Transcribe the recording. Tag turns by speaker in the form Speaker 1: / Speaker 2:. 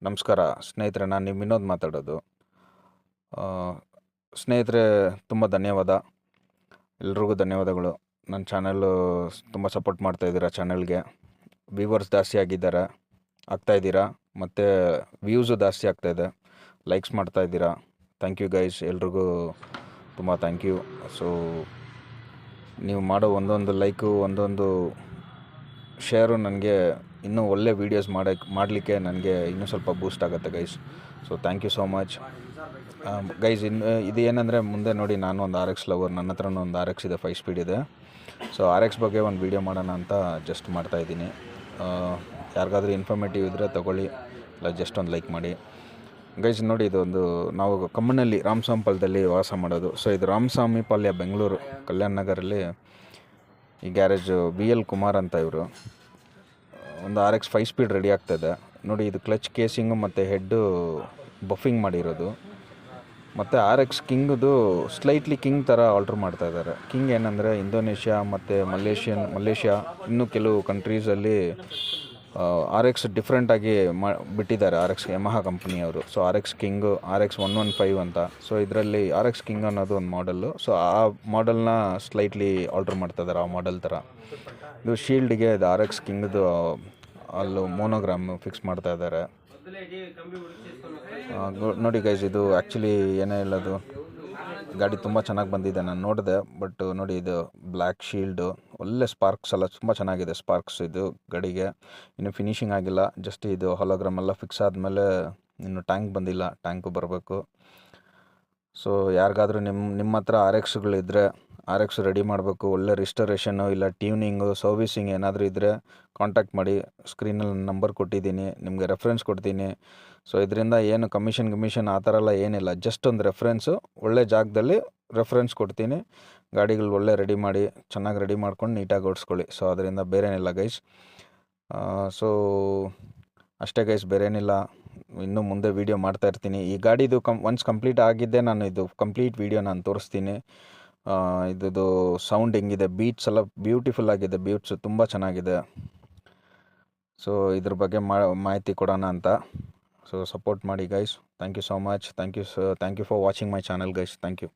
Speaker 1: ನಮಸ್ಕಾರ ಸ್ನೇಹಿತರೆ, ನಾನು ನಿಮ್ಮ ವಿನೋದ್ ಮಾತಾಡೋದು. ಆ, ಸ್ನೇಹಿತರೆ, ತುಂಬ ಧನ್ಯವಾದ. ಎಲ್ರಿಗೂ ಧನ್ಯವಾದಗಳು. ನನ್ನ ಚಾನಲ್ಲು ತುಂಬ ಸಪೋರ್ಟ್ ಮಾಡ್ತಾಯಿದ್ದೀರಾ. ಚಾನಲ್ಗೆ ವ್ಯೂವರ್ಸ್ ಜಾಸ್ತಿ ಆಗ್ತಾಯಿದ್ದೀರಾ ಮತ್ತು ವ್ಯೂಸು ಜಾಸ್ತಿ ಆಗ್ತಾಯಿದೆ. ಲೈಕ್ಸ್ ಮಾಡ್ತಾಯಿದ್ದೀರಾ. ಥ್ಯಾಂಕ್ ಯು ಗೈಸ್, ಎಲ್ರಿಗೂ ತುಂಬ ಥ್ಯಾಂಕ್ ಯು. ಸೊ ನೀವು ಮಾಡೋ ಒಂದೊಂದು ಲೈಕು, ಒಂದೊಂದು ಶೇರು ನನಗೆ ಇನ್ನೂ ಒಳ್ಳೆ ವೀಡಿಯೋಸ್ ಮಾಡಲಿಕ್ಕೆ ನನಗೆ ಇನ್ನೂ ಸ್ವಲ್ಪ ಬೂಸ್ಟ್ ಆಗುತ್ತೆ guys. So thank you so much guys. ಇದು ಏನಂದರೆ, ಮುಂದೆ ನೋಡಿ, ನಾನು ಒಂದು RX ಲವರ್. ನನ್ನ ಹತ್ರನೂ ಒಂದು RX ಇದೆ, 5 ಸ್ಪೀಡ್ ಇದೆ. ಸೊ RX ಬಗ್ಗೆ ಒಂದು ವೀಡಿಯೋ ಮಾಡೋಣ ಅಂತ ಜಸ್ಟ್ ಮಾಡ್ತಾಯಿದ್ದೀನಿ. ಯಾರಿಗಾದ್ರೂ ಇನ್ಫಾರ್ಮೇಟಿವ್ ಇದ್ದರೆ ತಗೊಳ್ಳಿ, ಇಲ್ಲ ಜಸ್ಟ್ ಒಂದು ಲೈಕ್ ಮಾಡಿ ಗೈಸ್. ನೋಡಿ, ಇದೊಂದು ನಾವು ಕಮ್ಮನಹಳ್ಳಿ ರಾಮಸ್ವಾಮಿಪಾಳ್ಯದಲ್ಲಿ ವಾಸ ಮಾಡೋದು. ಸೊ ಇದು ರಾಮಸ್ವಾಮಿಪಾಳ್ಯ, ಬೆಂಗಳೂರು, ಕಲ್ಯಾಣ ನಗರಲ್ಲಿ ಈ ಗ್ಯಾರೇಜು BL ಕುಮಾರ್ ಅಂತ. ಇವರು ಒಂದು RX 5 ಸ್ಪೀಡ್ ರೆಡಿ ಆಗ್ತಾಯಿದೆ. ನೋಡಿ, ಇದು ಕ್ಲಚ್ ಕೇಸಿಂಗು ಮತ್ತು ಹೆಡ್ಡು ಬಫಿಂಗ್ ಮಾಡಿರೋದು. ಮತ್ತು RX ಕಿಂಗ್ದು ಸ್ಲೈಟ್ಲಿ ಕಿಂಗ್ ಥರ ಆಲ್ಟ್ರ್ ಮಾಡ್ತಾಯಿದ್ದಾರೆ. ಕಿಂಗ್ ಏನಂದರೆ ಇಂಡೋನೇಷ್ಯಾ ಮತ್ತು ಮಲೇಷ್ಯಾ ಇನ್ನೂ ಕೆಲವು ಕಂಟ್ರೀಸಲ್ಲಿ RX ಡಿಫ್ರೆಂಟಾಗಿ ಬಿಟ್ಟಿದ್ದಾರೆ. RX ಯಮಹಾ ಕಂಪ್ನಿಯವರು. ಸೊ RX ಕಿಂಗು, RX 115 ಅಂತ. ಸೊ ಇದರಲ್ಲಿ RX ಕಿಂಗ್ ಅನ್ನೋದು ಒಂದು ಮಾಡೆಲ್ಲು. ಸೊ ಆ ಮಾಡೆಲ್ನ ಸ್ಲೈಟ್ಲಿ ಆಲ್ಟ್ರ್ ಮಾಡ್ತಾಯಿದ್ದಾರೆ, ಆ ಮಾಡೆಲ್ ಥರ. ಇದು ಶೀಲ್ಡ್ಗೆ ಇದು RX ಕಿಂಗ್ದು ಅಲ್ಲೂ ಮೋನೋಗ್ರಾಮ್ ಫಿಕ್ಸ್ ಮಾಡ್ತಾ ಇದ್ದಾರೆ. ನೋಡಿ ಗೈಸ್, ಇದು ಆ್ಯಕ್ಚುಲಿ ಏನೇ ಹೇಳೋದು, ಗಾಡಿ ತುಂಬ ಚೆನ್ನಾಗಿ ಬಂದಿದೆ. ನಾನು ನೋಡಿದೆ, ಬಟ್ ನೋಡಿ, ಇದು ಬ್ಲ್ಯಾಕ್ ಶೀಲ್ಡು, ಒಳ್ಳೆ ಸ್ಪಾರ್ಕ್ಸ್ ಎಲ್ಲ ತುಂಬ ಚೆನ್ನಾಗಿದೆ. ಸ್ಪಾರ್ಕ್ಸ್ ಇದು ಗಾಡಿಗೆ ಇನ್ನು ಫಿನಿಷಿಂಗ್ ಆಗಿಲ್ಲ. ಜಸ್ಟ್ ಇದು ಹಾಲೋಗ್ರಾಮ್ ಎಲ್ಲ ಫಿಕ್ಸ್ ಆದಮೇಲೆ ಇನ್ನು ಟ್ಯಾಂಕ್ ಬಂದಿಲ್ಲ, ಟ್ಯಾಂಕು ಬರಬೇಕು. ಸೊ ಯಾರಿಗಾದ್ರೂ ನಿಮ್ಮ ಹತ್ರ RXಗಳಿದ್ದರೆ, RX ರೆಡಿ ಮಾಡಬೇಕು, ಒಳ್ಳೆ ರಿಸ್ಟೋರೇಷನ್ನು ಇಲ್ಲ ಟ್ಯೂನಿಂಗು, ಸರ್ವಿಸಿಂಗ್ ಏನಾದರೂ ಇದ್ದರೆ ಕಾಂಟ್ಯಾಕ್ಟ್ ಮಾಡಿ. ಸ್ಕ್ರೀನಲ್ಲಿ ನಂಬರ್ ಕೊಟ್ಟಿದ್ದೀನಿ, ನಿಮಗೆ ರೆಫರೆನ್ಸ್ ಕೊಡ್ತೀನಿ. ಸೊ ಇದರಿಂದ ಏನು ಕಮಿಷನ್ ಆ ಥರ ಎಲ್ಲ ಏನಿಲ್ಲ. ಜಸ್ಟ್ ಒಂದು ರೆಫರೆನ್ಸು, ಒಳ್ಳೆ ಜಾಗದಲ್ಲಿ ರೆಫರೆನ್ಸ್ ಕೊಡ್ತೀನಿ. ಗಾಡಿಗಳು ಒಳ್ಳೆ ರೆಡಿ ಮಾಡಿ, ಚೆನ್ನಾಗಿ ರೆಡಿ ಮಾಡ್ಕೊಂಡು ನೀಟಾಗಿ ಓಡಿಸ್ಕೊಳ್ಳಿ. ಸೊ ಅದರಿಂದ ಬೇರೇನಿಲ್ಲ ಗೈಸ್. ಸೊ ಅಷ್ಟೇ ಗೈಸ್, ಬೇರೇನಿಲ್ಲ. ಇನ್ನೂ ಮುಂದೆ ವೀಡಿಯೋ ಮಾಡ್ತಾಯಿರ್ತೀನಿ. ಈ ಗಾಡಿದು ಒನ್ಸ್ ಕಂಪ್ಲೀಟ್ ಆಗಿದ್ದೆ ನಾನು ಇದು ಕಂಪ್ಲೀಟ್ ವೀಡಿಯೋ ನಾನು ತೋರಿಸ್ತೀನಿ. ಇದ್ದು ಸೌಂಡ್ ಹೆಂಗಿದೆ, ಬೀಟ್ಸ್ ಎಲ್ಲ ಬ್ಯೂಟಿಫುಲ್ ಆಗಿದೆ. ಬೀಟ್ಸು ತುಂಬ ಚೆನ್ನಾಗಿದೆ. ಸೊ ಇದ್ರ ಬಗ್ಗೆ ಮಾಹಿತಿ ಕೊಡೋಣ ಅಂತ. ಸೊ ಸಪೋರ್ಟ್ ಮಾಡಿ guys. Thank you so much. Thank you for watching my channel guys. Thank you.